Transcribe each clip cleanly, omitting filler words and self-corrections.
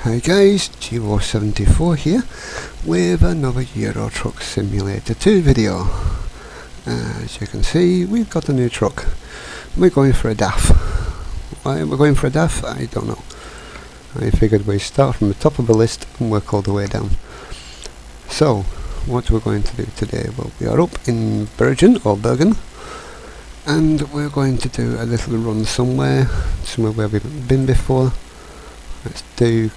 Hi guys, Giro74 here with another Euro Truck Simulator 2 video. As you can see, we've got a new truck. We're going for a DAF. Why we're going for a DAF, I don't know. I figured we'd start from the top of the list and work all the way down. So, what we're going to do today, well, we are up in Bergen, and we're going to do a little run somewhere where we haven't been before. Let's do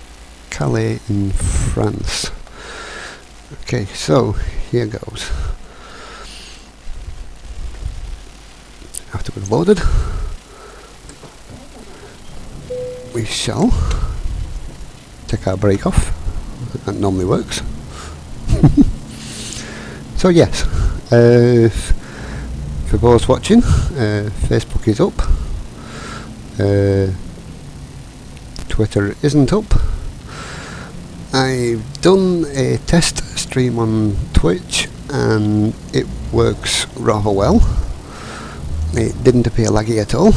Calais in France. Okay, so here goes. After we've loaded, we shall take our brake off. That normally works. So yes, for those watching, Facebook is up. Twitter isn't up. I've done a test stream on Twitch and it works rather well. It didn't appear laggy at all.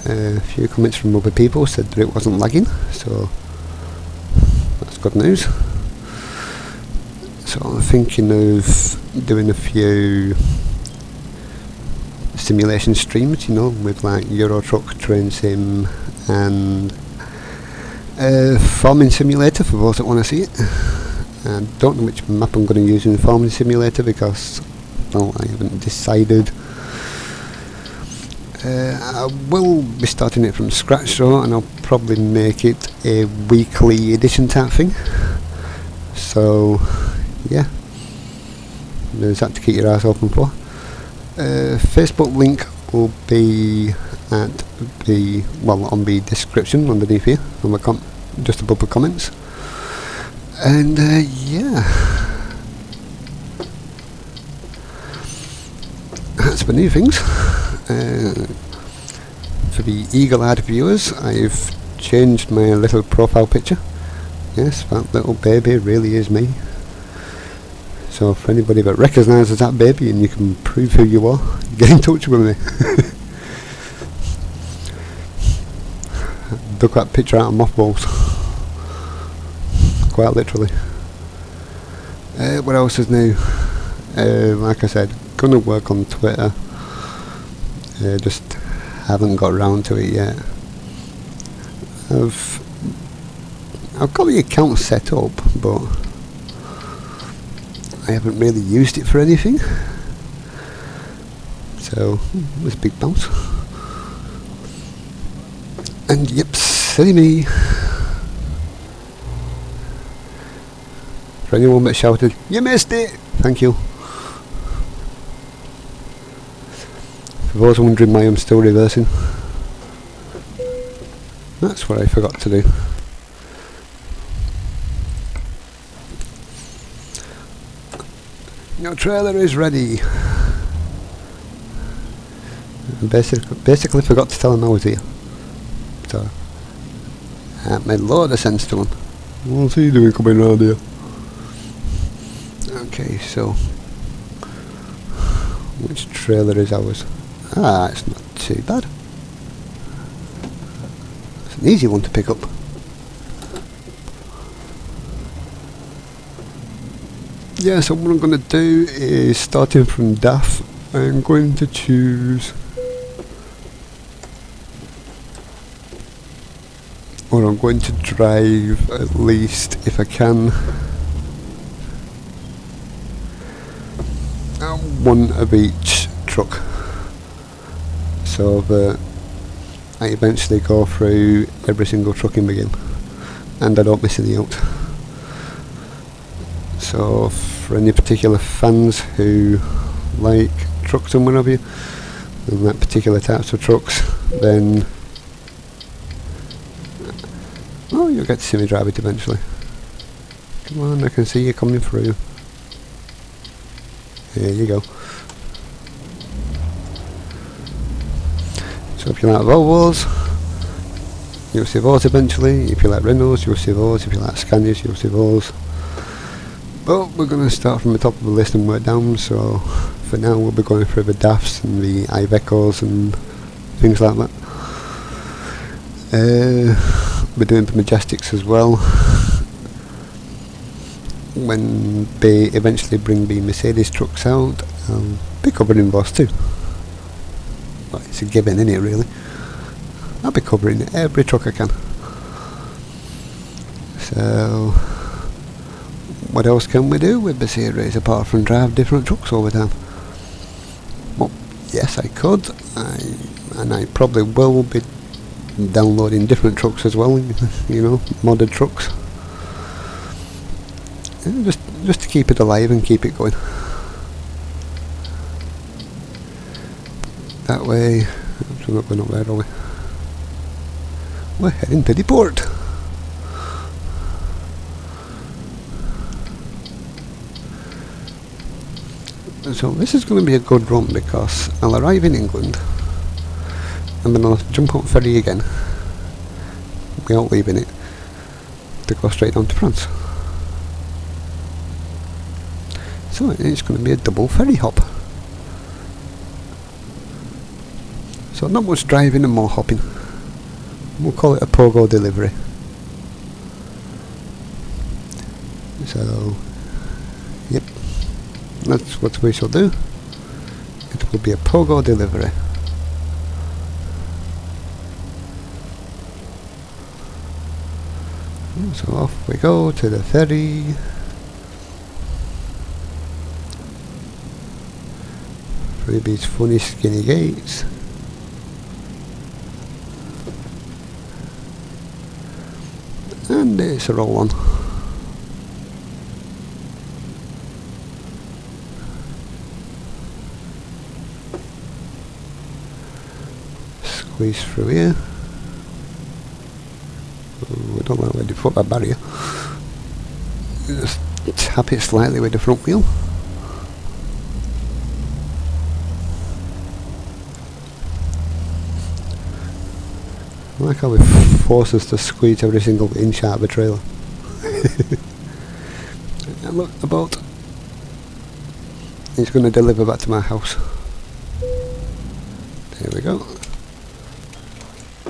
A few comments from other people said that it wasn't lagging, so that's good news. So I'm thinking of doing a few simulation streams, you know, with like Euro Truck, Train Sim and Farming Simulator for those that want to see it. I don't know which map I'm going to use in the Farming Simulator because, well, I haven't decided. I will be starting it from scratch though, and I'll probably make it a weekly edition type thing. So yeah, there's that to keep your eyes open for. Facebook link will be at the, well, on the description underneath here, on the just above the comments. And yeah, that's the new things. For the eagle-eyed viewers, I've changed my little profile picture. Yes, that little baby really is me. So for anybody that recognises that baby and you can prove who you are, get in touch with me. Dug that picture out of mothballs. Quite literally. What else is new? Like I said, gonna work on Twitter. Just haven't got around to it yet. I've got the account set up, but I haven't really used it for anything. So there's a big bounce. And yep, silly me. For anyone that shouted, "You missed it!" Thank you. For those wondering why I'm still reversing, that's what I forgot to do. Your trailer is ready. I basically forgot to tell him I was here. So that made a lot of sense to him. What's he doing coming round here? Okay, so which trailer is ours? Ah, it's not too bad. It's an easy one to pick up. Yeah, so what I'm going to do is, starting from DAF, I'm going to choose, or I'm going to drive at least, if I can, one of each truck, so that I eventually go through every single truck in the game and I don't miss any out. So for any particular fans who like trucks and what have you, and like particular types of trucks, then oh, you'll get to see me drive it eventually. Come on, I can see you coming through. There you go. So if you like Volvos, you'll see those eventually. If you like Renaults, you'll see those. If you like Scanias, you'll see those. But we're going to start from the top of the list and work down, so for now we'll be going through the DAFs and the Ivecos and things like that. We're doing Majestics as well. When they eventually bring the Mercedes trucks out, I'll be covering those too. Well, it's a given, innit, really? I'll be covering every truck I can. So, what else can we do with the series apart from drive different trucks all the time? Well, yes, I could, and I probably will be downloading different trucks as well, you know, modded trucks. Just to keep it alive and keep it going. That way, we're not going up there, are we? We're heading to the port. So this is going to be a good run because I'll arrive in England and then I'll jump on ferry again without leaving it to go straight down to France. So it's going to be a double ferry hop. So not much driving and more hopping. We'll call it a pogo delivery. So, yep, that's what we shall do. It will be a pogo delivery. So off we go to the ferry. Through these funny skinny gates. And it's a roll on. Squeeze through here. Ooh, I don't like where they put that barrier. Just tap it slightly with the front wheel. I like how it forces us to squeeze every single inch out of the trailer. And look, the boat. It's going to deliver back to my house. There we go.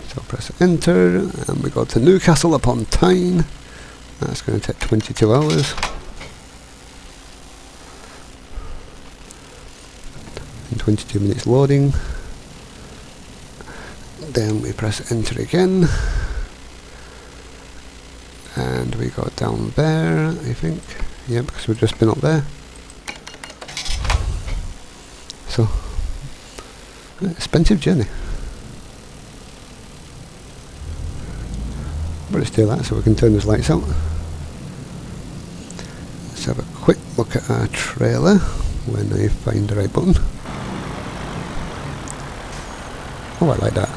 So press enter and we go to Newcastle upon Tyne. That's going to take 22 hours. And 22 minutes loading. Then we press enter again and we go down there, I think. Yeah, because we've just been up there. So, expensive journey. But it's still that, so we can turn those lights out. Let's have a quick look at our trailer when I find the right button. Oh, I like that.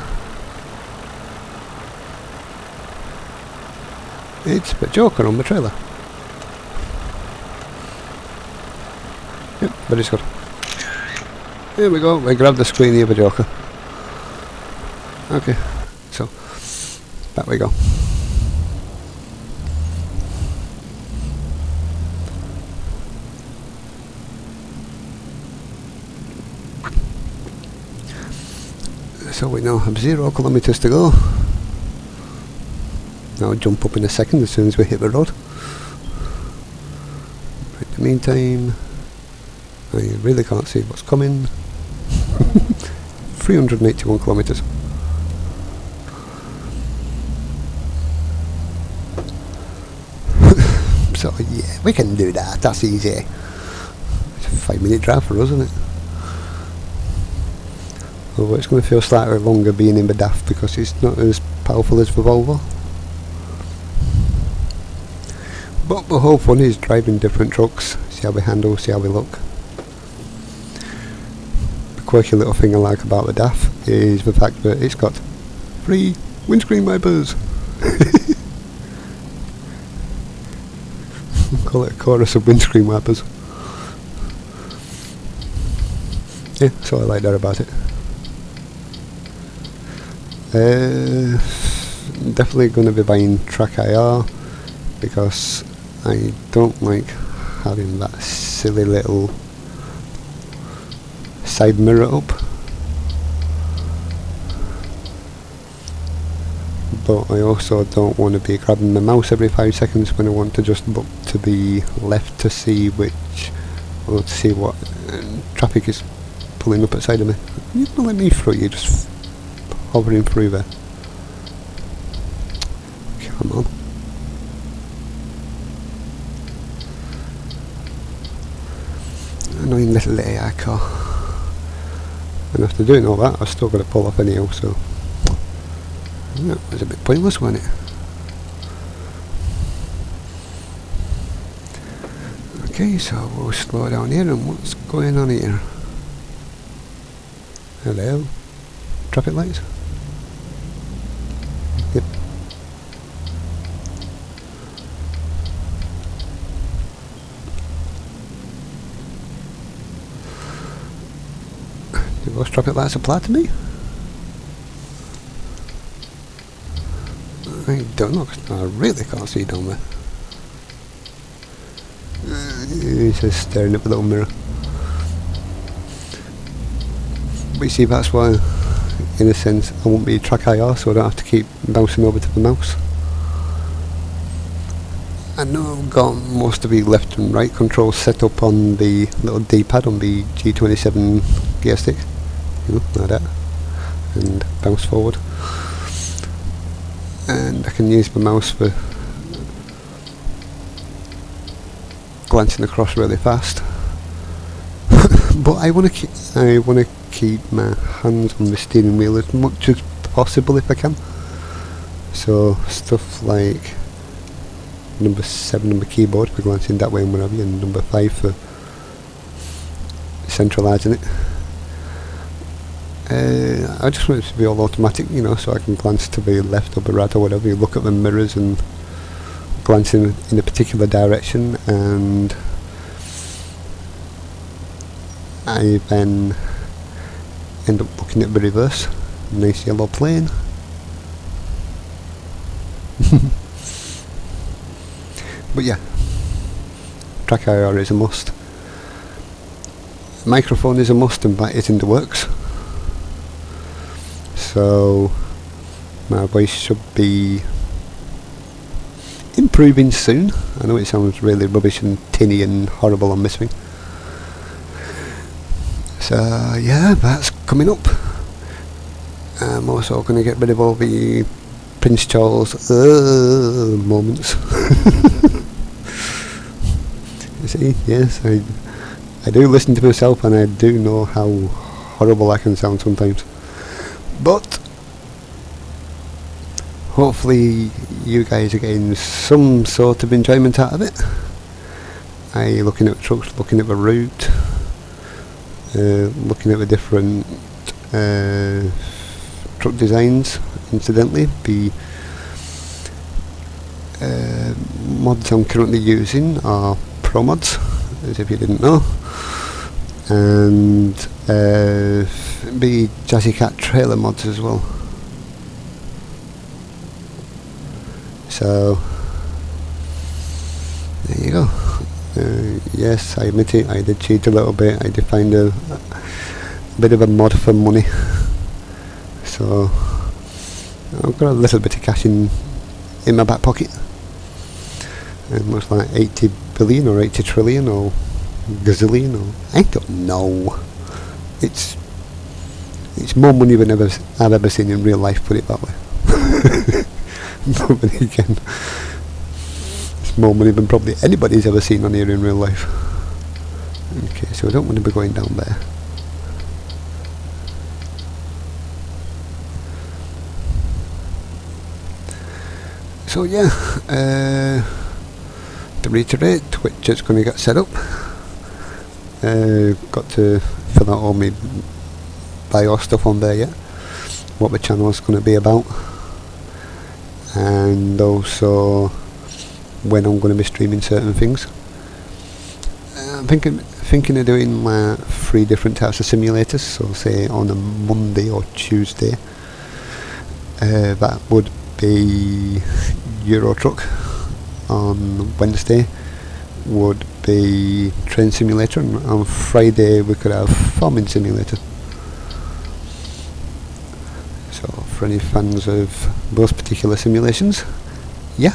It's the Joker on the trailer. Yep, very good. Here we go, we grab the screen here, the Joker. Okay, so, back we go. So we now have 0 kilometers to go. Now jump up in a second as soon as we hit the road. In the meantime, I really can't see what's coming. 381 kilometers. So yeah, we can do that, that's easy. It's a 5-minute drive for us, isn't it? Although it's going to feel slightly longer being in the DAF because it's not as powerful as the Volvo. But the whole fun is driving different trucks, see how we handle, see how we look. The quirky little thing I like about the DAF is the fact that it's got 3 windscreen wipers. Call it a chorus of windscreen wipers. Yeah, that's what I like there about it. Definitely going to be buying Track IR because I don't like having that silly little side mirror up. but I also don't want to be grabbing the mouse every 5 seconds when I want to just look to the left to see to see what traffic is pulling up outside of me. You don't let me through, you're just hovering through there. Come on. Annoying little AI car. And after doing all that, I've still got to pull off anyhow, so yeah, it was a bit pointless, wasn't it? Okay, so we'll slow down here, and what's going on here? Hello? Traffic lights? Yep. Do those traffic lights apply to me? I don't know, 'cause I really can't see down there. He's just staring at the little mirror. But you see, that's why, in a sense, I won't be track IR, so I don't have to keep bouncing over to the mouse. I know I've got most of the left and right controls set up on the little D-pad on the G27 gear stick. You know, like that. And bounce forward. And I can use my mouse for glancing across really fast. But I want to keep my hands on the steering wheel as much as possible if I can. So stuff like number 7 on the keyboard for glancing that way and whatever, and number 5 for centralising it. I just want it to be all automatic, you know, so I can glance to the left or the right or whatever. You look at the mirrors and glance in a particular direction, and I then end up looking at the reverse. Nice yellow plane. But yeah, track IR is a must. Microphone is a must, and that is in the works. So my voice should be improving soon. I know it sounds really rubbish and tinny and horrible on this thing. So yeah, that's coming up. I'm also going to get rid of all the Prince Charles moments. You see, yes, I do listen to myself, and I do know how horrible I can sound sometimes. But hopefully you guys are getting some sort of enjoyment out of it. I'm looking at trucks, looking at the route, looking at the different truck designs. Incidentally, the mods I'm currently using are Pro mods, as if you didn't know, and the Jazzy Cat trailer mods as well. So there you go. Yes, I admit it, I did cheat a little bit. I did find a bit of a mod for money, so I've got a little bit of cash in my back pocket. It looks like 80 billion or 80 trillion or gazillion, or I don't know. It's more money than I've ever seen in real life, put it that way. But then again, it's more money than probably anybody's ever seen on here in real life. Okay, so I don't want to be going down there. So yeah, to reiterate, Twitch is going to get set up. Got to fill out all my bio stuff on there yet, what the channel is going to be about, and also when I'm going to be streaming certain things. I'm thinking of doing 3 different types of simulators. So say on a Monday or Tuesday, that would be Euro Truck. On Wednesday would be Train Simulator, and on Friday we could have Farming Simulator. So for any fans of those particular simulations. Yeah.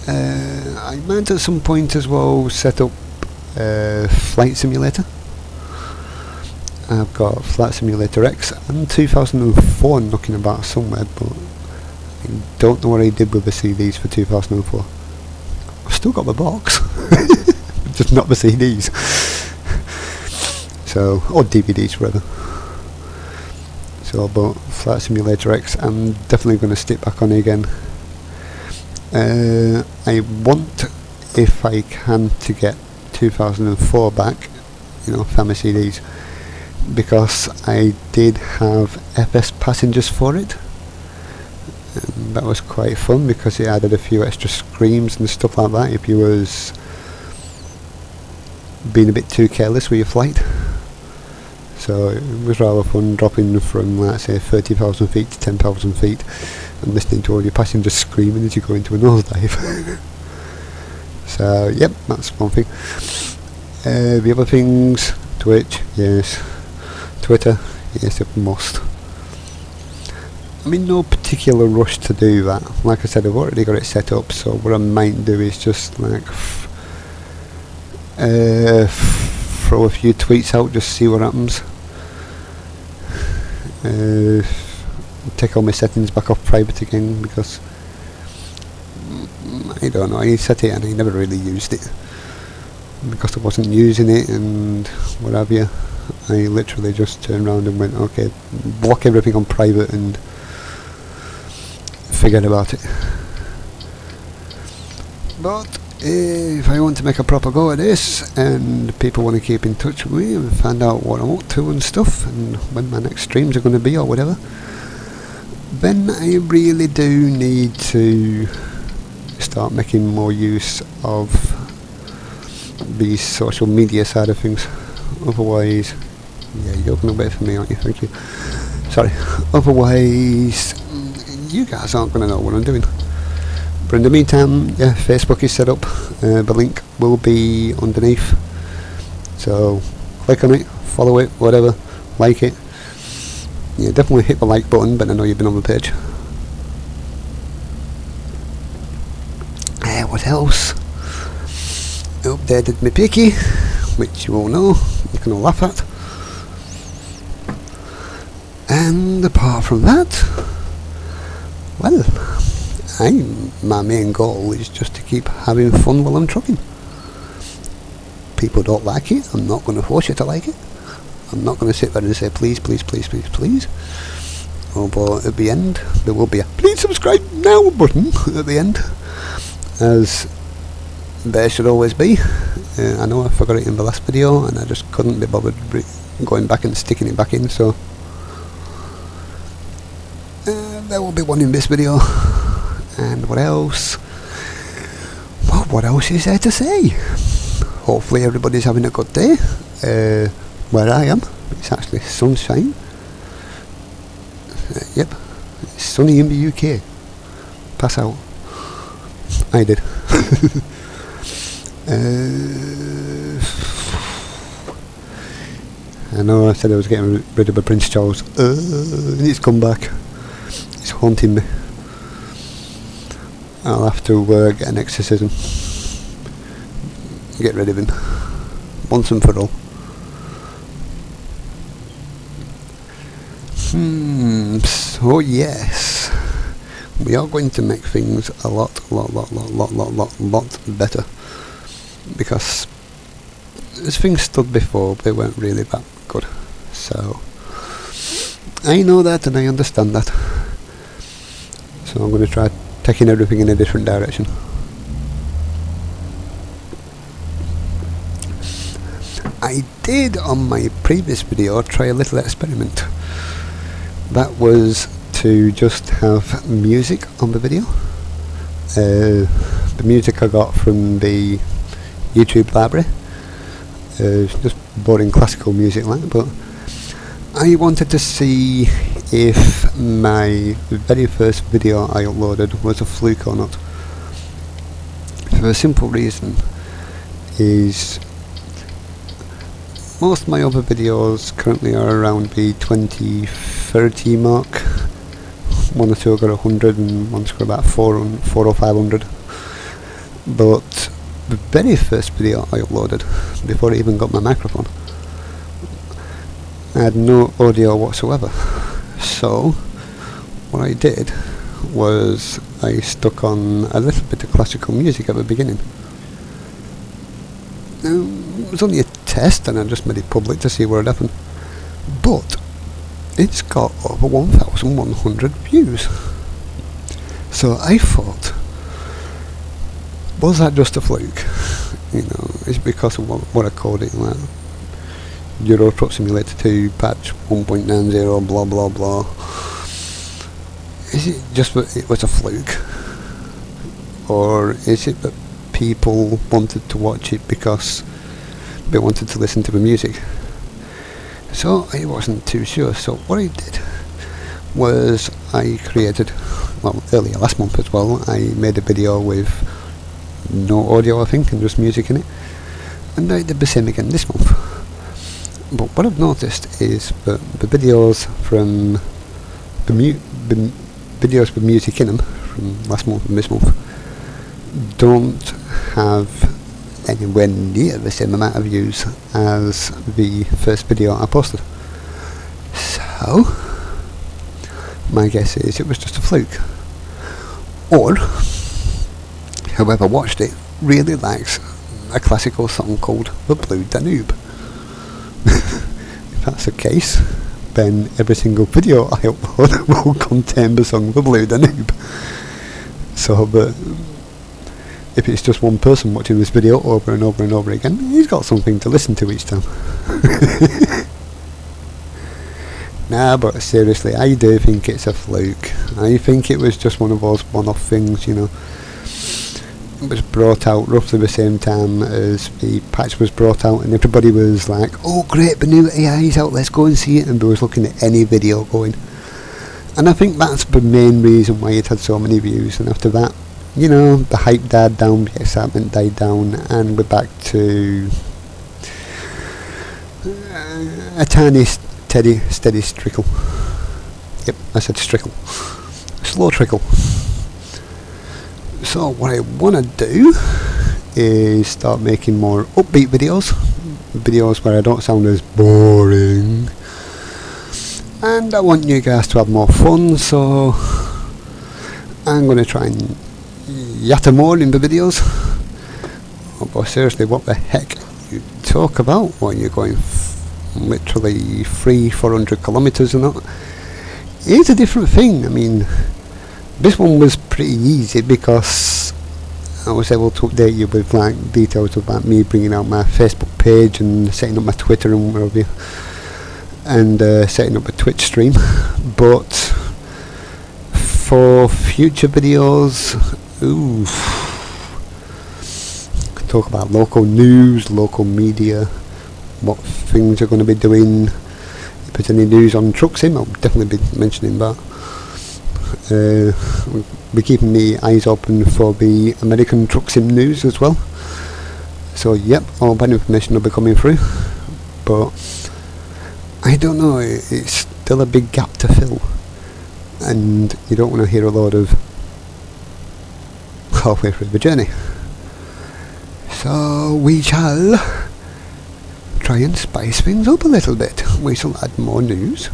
I might at some point as well set up Flight Simulator. I've got Flight Simulator X and 2004 knocking about somewhere, but I don't know what I did with the CDs for 2004. I've still got the box, just not the CDs. So, or DVDs rather. So, but Flight Simulator X, I'm definitely going to stick back on again. I want, if I can, to get 2004 back, you know, family CDs, because I did have FS Passengers for it, and that was quite fun because it added a few extra screams and stuff like that if you was being a bit too careless with your flight. So it was rather fun dropping from, let's say, 30,000 feet to 10,000 feet and listening to all your passengers screaming as you go into a nosedive. So yep, that's one thing. The other things, Twitch, yes. Twitter, yes, if must. I'm in no particular rush to do that. Like I said, I've already got it set up, so what I might do is just like throw a few tweets out, just see what happens. Take all my settings back off private again, because I don't know, I set it and I never really used it because I wasn't using it and what have you. I literally just turned around and went, okay, block everything on private and forget about it. But if I want to make a proper go at this and people want to keep in touch with me and find out what I'm up to and stuff and when my next streams are going to be or whatever, then I really do need to start making more use of the social media side of things. Otherwise, yeah, you're going to wait for me, aren't you? Thank you. Sorry. Otherwise, you guys aren't going to know what I'm doing. But in the meantime, yeah, Facebook is set up. The link will be underneath. So click on it, follow it, whatever, like it. Yeah, definitely hit the like button, but I know you've been on the page. What else? I updated my picky, which you all know, you can all laugh at. And apart from that, well, my main goal is just to keep having fun while I'm trucking. People don't like it, I'm not going to force you to like it. I'm not going to sit there and say please, please, please, please, please. Oh, but at the end there will be a please subscribe now button at the end, as there should always be. I know I forgot it in the last video and I just couldn't be bothered going back and sticking it back in, so there will be one in this video. And what else? Well, what else is there to say? Hopefully everybody's having a good day. Where I am, it's actually sunshine. Yep, it's sunny in the UK. Pass out. I did. I know I said I was getting rid of the Prince Charles. And it's come back. It's haunting me. I'll have to get an exorcism. Get rid of him. Once and for all. So yes, we are going to make things a lot better, because as things stood before, they weren't really that good. So I know that and I understand that. So I'm going to try taking everything in a different direction. I did on my previous video try a little experiment. That was to just have music on the video. The music I got from the YouTube library. Just boring classical music like that, but I wanted to see if my very first video I uploaded was a fluke or not. For a simple reason is most of my other videos currently are around the 20-30 mark, one or two got 100 and one's got about 400 or 500. But the very first video I uploaded, before I even got my microphone, I had no audio whatsoever. So what I did was I stuck on a little bit of classical music at the beginning. It was only a test and I just made it public to see what had happened. But it's got over 1,100 views. So I thought, was that just a fluke? You know, it's because of what I called it, like Euro Truck Simulator 2 patch 1.90 blah blah blah. Is it just that it was a fluke? Or is it that people wanted to watch it because they wanted to listen to the music? So I wasn't too sure. So what I did was I created, well, earlier last month as well, I made a video with no audio I think and just music in it, and I did the same again this month. But what I've noticed is that the videos from the videos with music in them from last month and this month don't have anywhere near the same amount of views as the first video I posted. So my guess is it was just a fluke, or whoever watched it really likes a classical song called The Blue Danube. If that's the case, then every single video I upload will contain the song The Blue Danube. So that if it's just one person watching this video over and over and over again, he's got something to listen to each time. Nah, but seriously, I do think it's a fluke. I think it was just one of those one-off things, you know. It was brought out roughly the same time as the patch was brought out, and everybody was like, oh great, the new AI is out, let's go and see it, and they was looking at any video going. And I think that's the main reason why it had so many views. And after that, you know, the hype died down, the excitement died down, and we're back to a tiny, steady trickle. Yep, I said trickle. Slow trickle. So what I want to do is start making more upbeat videos where I don't sound as boring, and I want you guys to have more fun, so I'm going to try and yatter more in the videos. Oh, but seriously, what the heck you talk about when you're going literally 300-400 kilometers or not? It's a different thing. I mean, this one was pretty easy because I was able to update you with like details about me bringing out my Facebook page and setting up my Twitter and whatever, and setting up a Twitch stream. But for future videos, could talk about local news, local media, what things are going to be doing. If there's any news on Truck Sim, I'll definitely be mentioning that. We're keeping the eyes open for the American Truck Sim news as well. So yep, all that information will be coming through. But I don't know, it's still a big gap to fill, and you don't want to hear a load of halfway through the journey. So we shall try and spice things up a little bit. We shall add more news.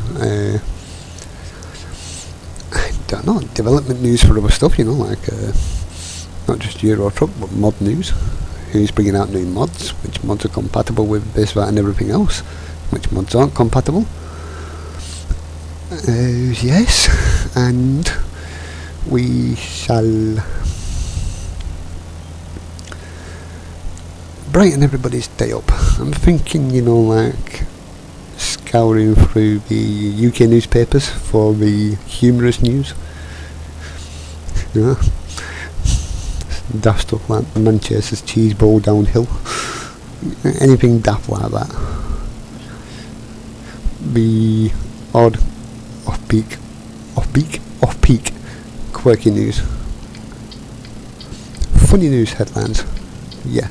I don't know, development news for other stuff, you know, like not just Euro Truck, but mod news. Who's bringing out new mods? Which mods are compatible with this, that, and everything else? Which mods aren't compatible? Yes, and we shall brighten everybody's day up. I'm thinking, you know, like scouring through the UK newspapers for the humorous news. You know, daft stuff like Manchester's cheese bowl downhill. Anything daft like that. The odd off-peak quirky news. Funny news headlines. Yeah.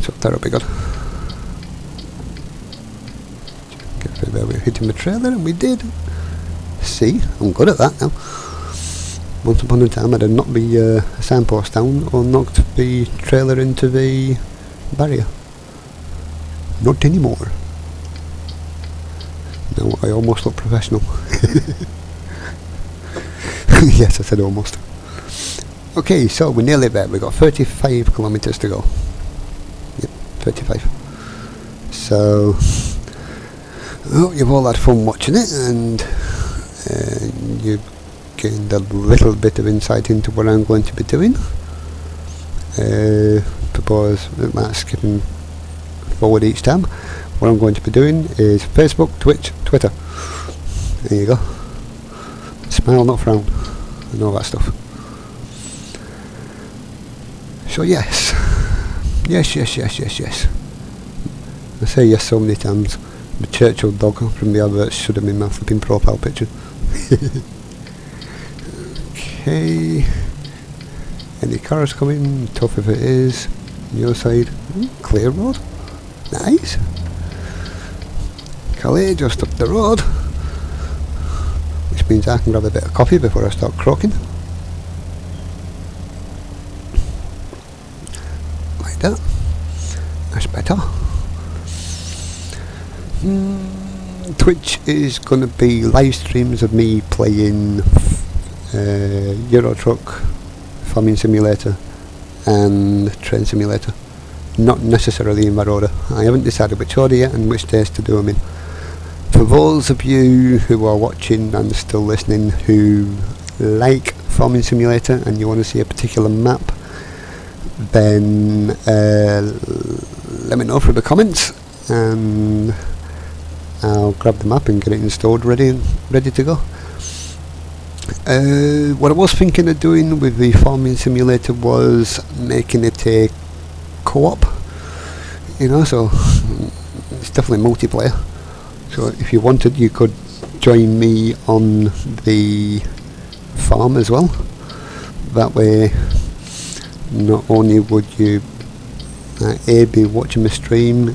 So that'll be good. Get Where we're hitting the trailer, and we did. See, I'm good at that now. Once upon a time I'd have knocked the signpost down or knocked the trailer into the barrier. Not anymore. Now I almost look professional. Yes, I said almost. Okay, so we're nearly there. We've got 35 kilometres to go. Yep, 35. So, I hope you've all had fun watching it, and you've gained a little bit of insight into what I'm going to be doing. Propose skipping forward each time. What I'm going to be doing is Facebook, Twitch, Twitter. There you go. Smile, not frown, and all that stuff. So yes. I say yes so many times. The Churchill dog from the advert should have been my flipping profile picture. Okay. Any cars coming? Tough if it is. Your side. Clear road. Nice. Calais just up the road. Which means I can grab a bit of coffee before I start croaking. Like that. That's better. Twitch is going to be live streams of me playing Euro Truck, Farming Simulator and Train Simulator. Not necessarily in that order. I haven't decided which order yet and which days to do them in. For those of you who are watching and still listening who like Farming Simulator and you want to see a particular map, then let me know through the comments and I'll grab the map and get it installed ready to go. What I was thinking of doing with the Farming Simulator was making it a co-op, you know, so it's definitely multiplayer. So if you wanted, you could join me on the farm as well. That way, not only would you be watching the stream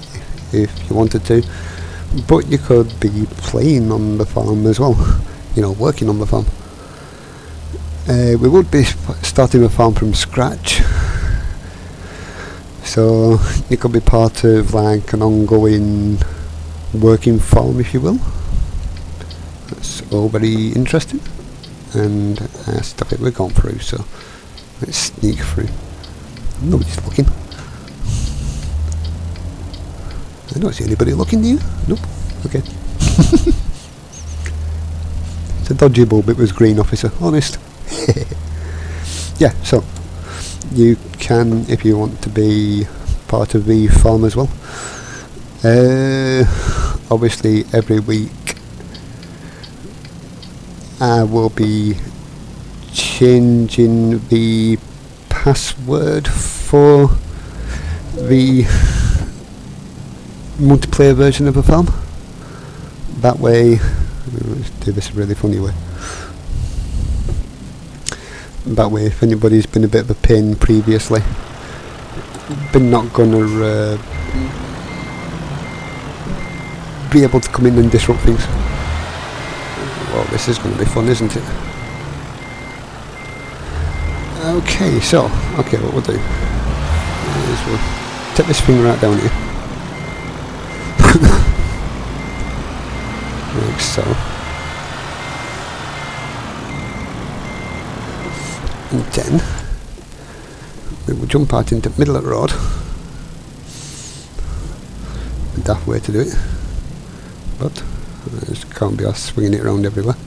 if you wanted to, but you could be playing on the farm as well, you know, working on the farm. We would be starting the farm from scratch, so you could be part of like an ongoing working farm, if you will. That's all very interesting, and stuff that we're going through, so let's sneak through. Nobody's looking. I don't see anybody looking, do you? Nope. Okay. It's a dodgy bulb, it was green, officer, honest. Yeah, so you can, if you want to be part of the farm as well. Obviously every week I will be changing the password for the multiplayer version of the farm. That way, let's do this a really funny way. That way, if anybody's been a bit of a pain previously, been not gonna be able to come in and disrupt things. Well, this is going to be fun, isn't it? Okay, so, what we'll do is we'll take this thing right down here. Like so. And then we will jump out into the middle of the road. A daft way to do it, but I just can't be asked swinging it around everywhere.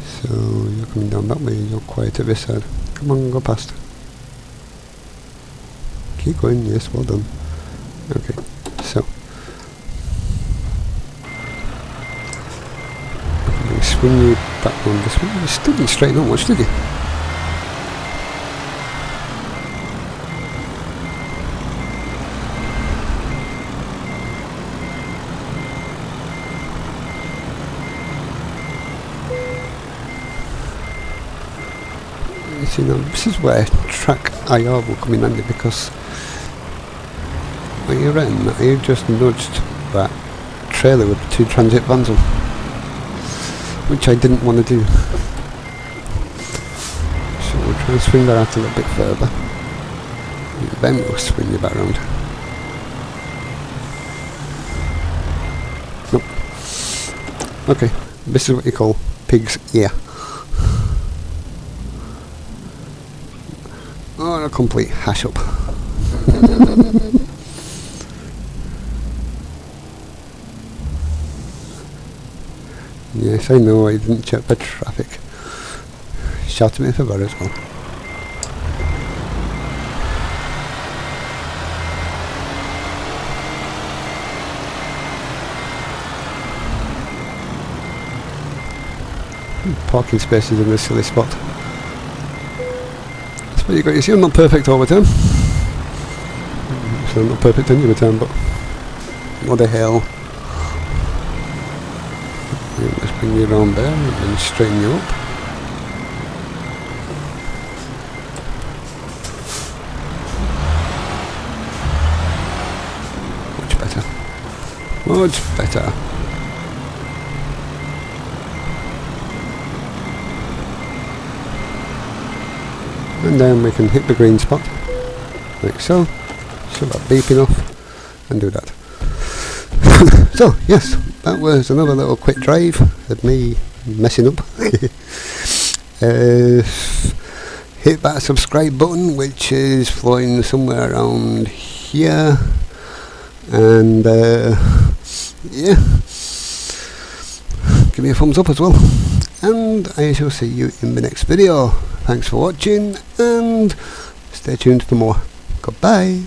So you're coming down that way, you're quiet at this side. Come on, go past. Keep going, yes, well done. Okay, so swing you back on this one. You still didn't straighten out much, did you? You know, this is where track IR will come in handy, because when you ran, you just nudged that trailer with the 2 transit vans on, which I didn't want to do. So we'll try and swing that out a little bit further. And then we'll swing you back around. Nope. Okay, this is what you call pig's ear. Oh, a complete hash up. Yes, I know, I didn't check the traffic. Shout at me if I got it as well. Parking spaces in this silly spot. That's what you got. You see, I'm not perfect all the time. So I'm not perfect any of the time, but what the hell. Yeah, let's bring you around there and straighten you up. Much better. Much better. And then we can hit the green spot, like so, shut that beeping off, and do that. So, yes, that was another little quick drive of me messing up. Hit that subscribe button, which is flowing somewhere around here, and yeah, give me a thumbs up as well, and I shall see you in the next video. Thanks for watching, and stay tuned for more. Goodbye.